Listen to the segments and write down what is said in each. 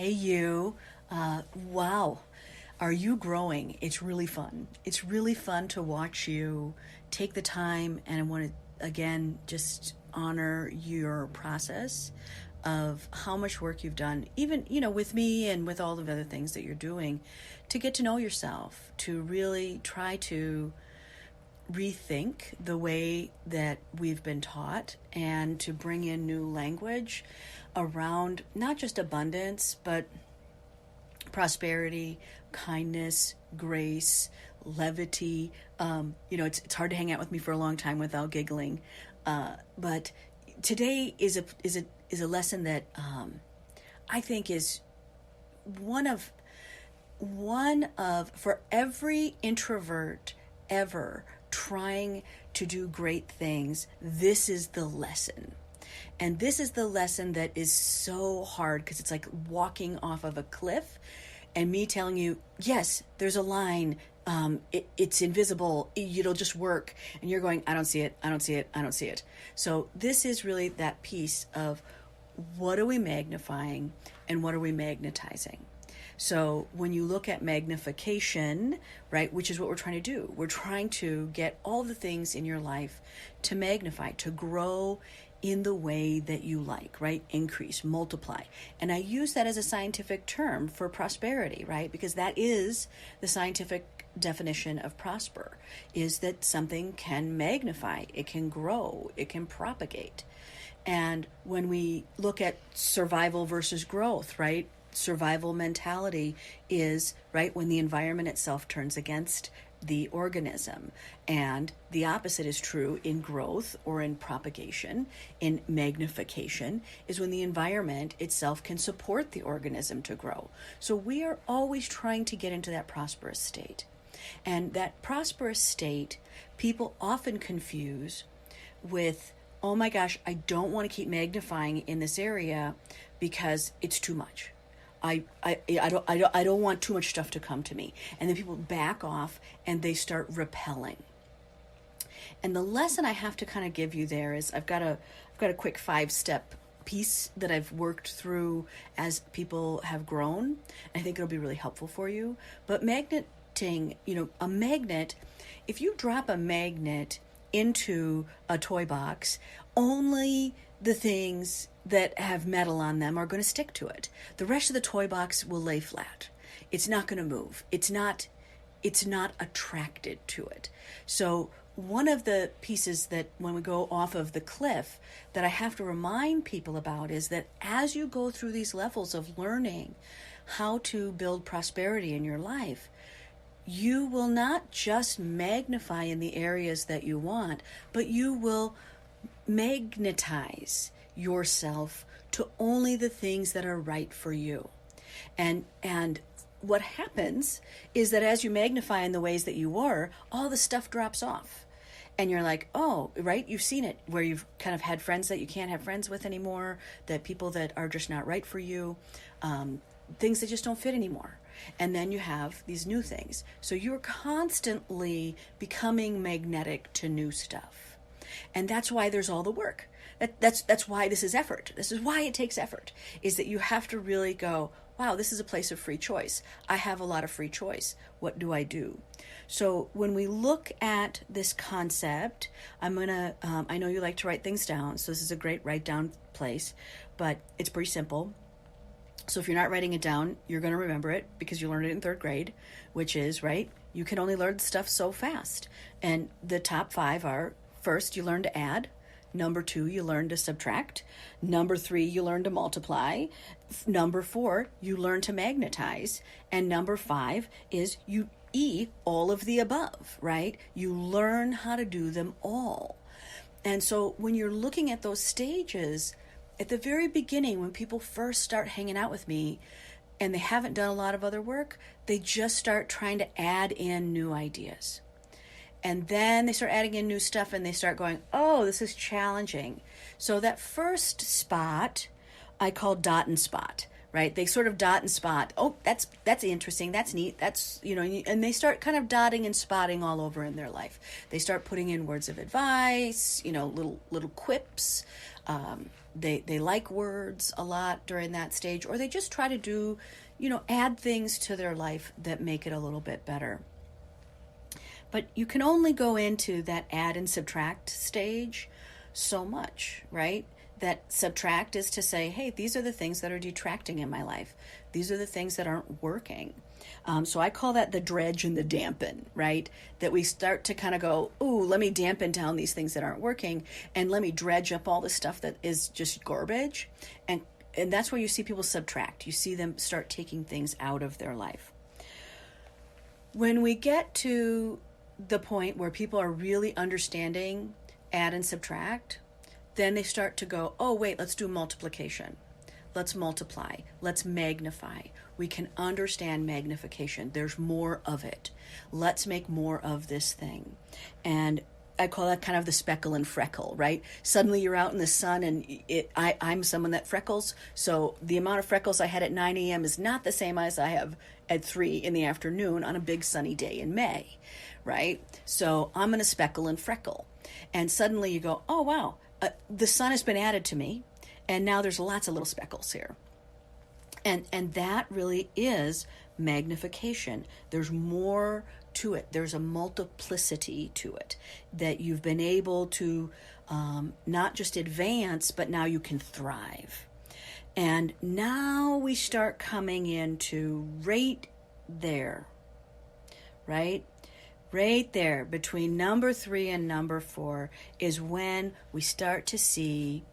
Hey, you. Wow. Are you growing? It's really fun. It's really fun to watch you take the time, and I want to, again, just honor your process of how much work you've done, even, with me and with all the other things that you're doing, to get to know yourself, to really try to rethink the way that we've been taught and to bring in new language around not just abundance, but prosperity, kindness, grace, levity. It's hard to hang out with me for a long time without giggling. But today is a lesson that I think is one of for every introvert ever trying to do great things, this is the lesson. And this is the lesson that is so hard because it's like walking off of a cliff and me telling you, yes, there's a line, it's invisible, it'll just work. And you're going, I don't see it, I don't see it, I don't see it. So this is really that piece of what are we magnifying and what are we magnetizing? So when you look at magnification, right, which is what we're trying to do, we're trying to get all the things in your life to magnify, to grow in the way that you like, right? Increase, multiply. And I use that as a scientific term for prosperity, right? Because that is the scientific definition of prosper, is that something can magnify, it can grow, it can propagate. And when we look at survival versus growth, right? Survival mentality is, right, when the environment itself turns against the organism. And the opposite is true in growth or in propagation. In magnification is when the environment itself can support the organism to grow. So we are always trying to get into that prosperous state. And that prosperous state, people often confuse with, oh my gosh, I don't want to keep magnifying in this area because it's too much. I don't want too much stuff to come to me. And then people back off and they start repelling. And the lesson I have to kind of give you there is I've got a quick 5-step piece that I've worked through as people have grown. I think it'll be really helpful for you. But magneting, a magnet, if you drop a magnet into a toy box, only the things that have metal on them are going to stick to it. The rest of the toy box will lay flat. It's not going to move. It's not attracted to it. So one of the pieces that when we go off of the cliff that I have to remind people about is that as you go through these levels of learning how to build prosperity in your life, you will not just magnify in the areas that you want, but you will magnetize yourself to only the things that are right for you. And what happens is that as you magnify in the ways that you were, all the stuff drops off. And you're like, oh, right, you've seen it where you've kind of had friends that you can't have friends with anymore, that people that are just not right for you, things that just don't fit anymore. And then you have these new things. So you're constantly becoming magnetic to new stuff. And that's why there's all the work. That's why this is effort. This is why it takes effort, is that you have to really go, wow, this is a place of free choice. I have a lot of free choice. What do I do? So when we look at this concept, I know you like to write things down, so this is a great write down place, but it's pretty simple. So if you're not writing it down, you're going to remember it because you learned it in 3rd grade, which is, right, you can only learn stuff so fast. And the top 5 are, first, you learn to add. Number 2, you learn to subtract. Number 3, you learn to multiply. Number 4, you learn to magnetize. And number 5 is you all of the above, right? You learn how to do them all. And so when you're looking at those stages, at the very beginning, when people first start hanging out with me and they haven't done a lot of other work, they just start trying to add in new ideas. And then they start adding in new stuff and they start going, oh, this is challenging. So that first spot I call dot and spot, right? They sort of dot and spot. Oh, that's interesting. That's neat. That's, and they start kind of dotting and spotting all over in their life. They start putting in words of advice, little quips, they like words a lot during that stage, or they just try to do, add things to their life that make it a little bit better. But you can only go into that add and subtract stage so much, right? That subtract is to say, hey, these are the things that are detracting in my life. These are the things that aren't working. So I call that the dredge and the dampen, right? That we start to kind of go, ooh, let me dampen down these things that aren't working, and let me dredge up all the stuff that is just garbage. And that's where you see people subtract. You see them start taking things out of their life. When we get to the point where people are really understanding add and subtract, then they start to go, oh, wait, let's do multiplication. Let's multiply. Let's magnify. We can understand magnification. There's more of it. Let's make more of this thing. And I call that kind of the speckle and freckle, right? Suddenly you're out in the sun, and I'm someone that freckles. So the amount of freckles I had at 9 a.m. is not the same as I have at 3 in the afternoon on a big sunny day in May, right? So I'm going to speckle and freckle. And suddenly you go, oh, wow, the sun has been added to me. And now there's lots of little speckles here. And that really is magnification. There's more to it. There's a multiplicity to it that you've been able to not just advance, but now you can thrive. And now we start coming into right there, right? Right there between number 3 and number 4 is when we start to see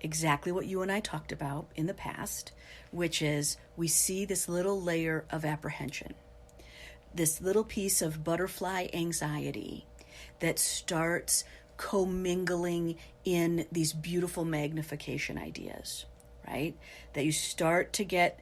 exactly what you and I talked about in the past, which is we see this little layer of apprehension, this little piece of butterfly anxiety that starts commingling in these beautiful magnification ideas, right? That you start to get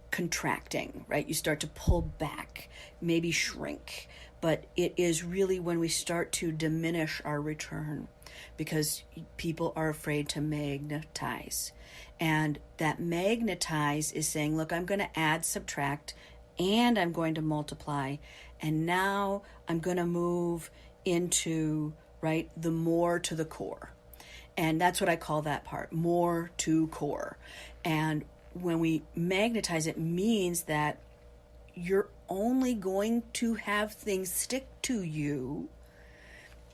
contracting, right? You start to pull back, maybe shrink, but it is really when we start to diminish our return, because people are afraid to magnetize. And that magnetize is saying, look, I'm going to add, subtract, and I'm going to multiply. And now I'm going to move into, right, the more to the core. And that's what I call that part, more to core. And when we magnetize, it means that you're only going to have things stick to you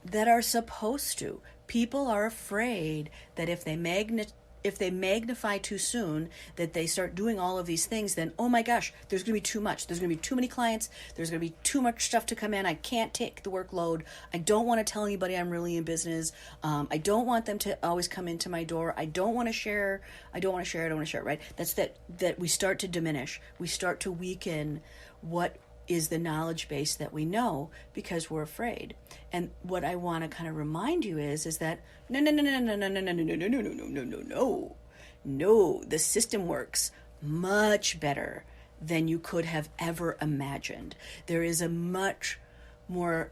that are supposed to. People are afraid that if they magnify too soon, that they start doing all of these things, then, oh my gosh, there's going to be too much. There's going to be too many clients. There's going to be too much stuff to come in. I can't take the workload. I don't want to tell anybody I'm really in business. I don't want them to always come into my door. I don't want to share, right? That's that we start to diminish. We start to weaken what is the knowledge base that we know because we're afraid. And what I want to kind of remind you is that no, the system works much better than you could have ever imagined. There is a much more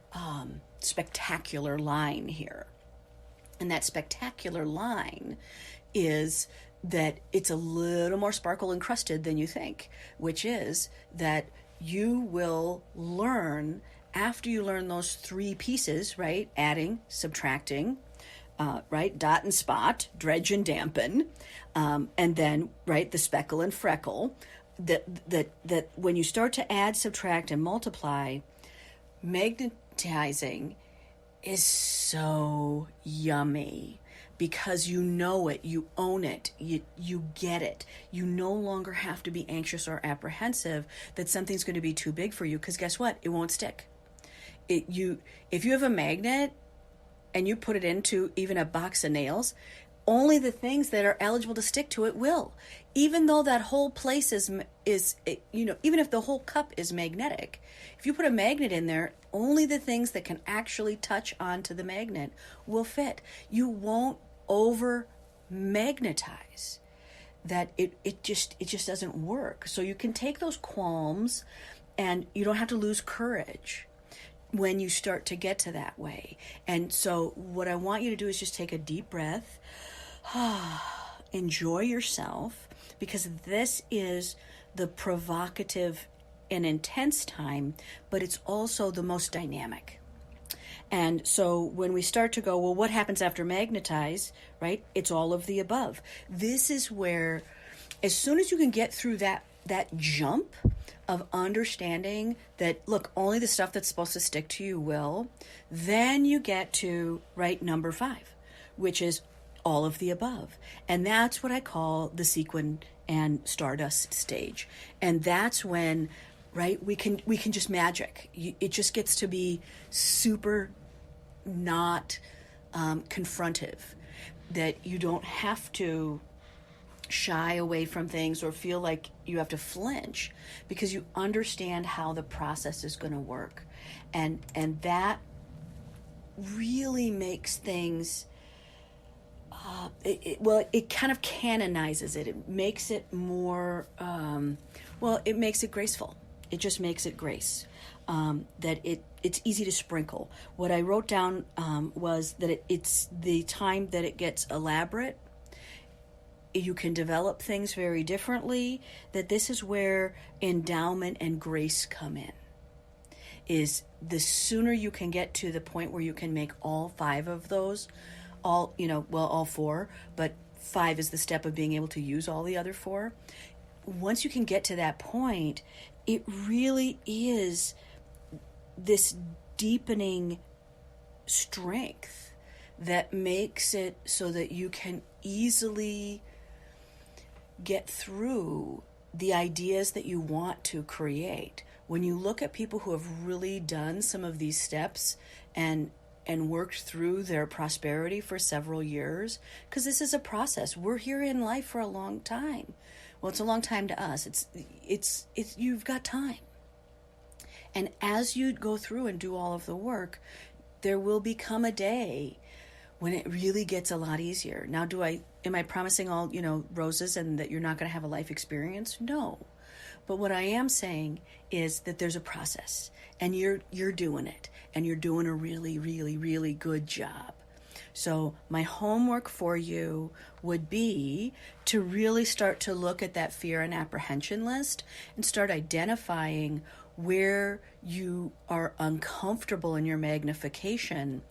spectacular line here. And that spectacular line is that it's a little more sparkle encrusted than you think, which is that you will learn, after you learn those 3 pieces, right? Adding, subtracting, right? Dot and spot, dredge and dampen, and then, right, the speckle and freckle, that when you start to add, subtract, and multiply, magnetizing is so yummy. Because you know it, you own it, you get it. You no longer have to be anxious or apprehensive that something's going to be too big for you, because guess what? It won't stick. If you have a magnet and you put it into even a box of nails, only the things that are eligible to stick to it will. Even though that whole place is even if the whole cup is magnetic, if you put a magnet in there, only the things that can actually touch onto the magnet will fit. You won't over magnetize. That it just doesn't work. So you can take those qualms, and you don't have to lose courage when you start to get to that way. And so what I want you to do is just take a deep breath, enjoy yourself, because this is the provocative and intense time, but it's also the most dynamic. And so when we start to go, well, what happens after magnetize, right? It's all of the above. This is where, as soon as you can get through that jump of understanding that, look, only the stuff that's supposed to stick to you will, then you get to, right, number 5, which is all of the above. And that's what I call the sequin and stardust stage. And that's when, right, we can just magic. It just gets to be super not confrontive, that you don't have to shy away from things or feel like you have to flinch, because you understand how the process is going to work. And that really makes things, it kind of canonizes it. It makes it more, it makes it graceful. It just makes it grace. That it's easy to sprinkle. What I wrote down was that it's the time that it gets elaborate. You can develop things very differently. That this is where endowment and grace come in. Is the sooner you can get to the point where you can make all 5 of those, all 4, but 5 is the step of being able to use all the other 4. Once you can get to that point, it really is this deepening strength that makes it so that you can easily get through the ideas that you want to create. When you look at people who have really done some of these steps and worked through their prosperity for several years, because this is a process. We're here in life for a long time. Well, it's a long time to us. It's you've got time. And as you go through and do all of the work, there will become a day when it really gets a lot easier. Now, am I promising all, roses and that you're not going to have a life experience? No. But what I am saying is that there's a process, and you're doing it, and you're doing a really, really, really good job. So my homework for you would be to really start to look at that fear and apprehension list and start identifying where you are uncomfortable in your magnification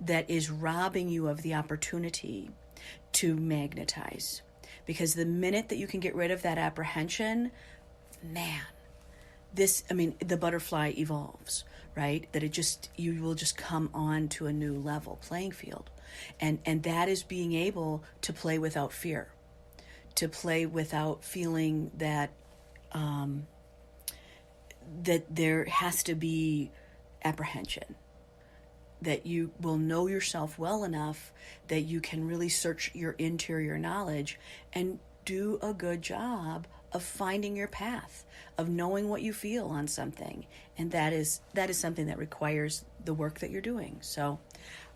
that is robbing you of the opportunity to magnetize. Because the minute that you can get rid of that apprehension, man, the butterfly evolves, right? That you will just come on to a new level playing field. And that is being able to play without fear, to play without feeling that that there has to be apprehension, that you will know yourself well enough that you can really search your interior knowledge and do a good job of finding your path, of knowing what you feel on something. And that is something that requires the work that you're doing. So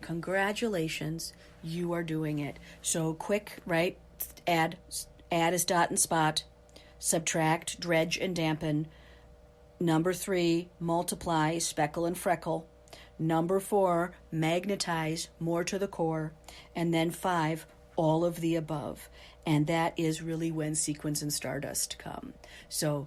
congratulations, you are doing it. So quick, right? Add is dot and spot, subtract, dredge, and dampen. Number 3, multiply, speckle, and freckle. Number 4, magnetize, more to the core. And then 5, all of the above. And that is really when sequins and stardust come. So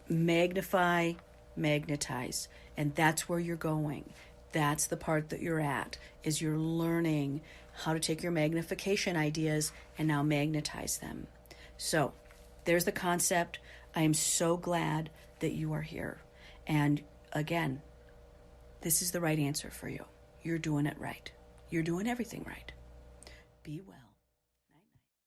magnify, magnetize. And that's where you're going. That's the part that you're at, is you're learning how to take your magnification ideas and now magnetize them. So there's the concept. I am so glad that you are here. And again, this is the right answer for you. You're doing it right. You're doing everything right. Be well.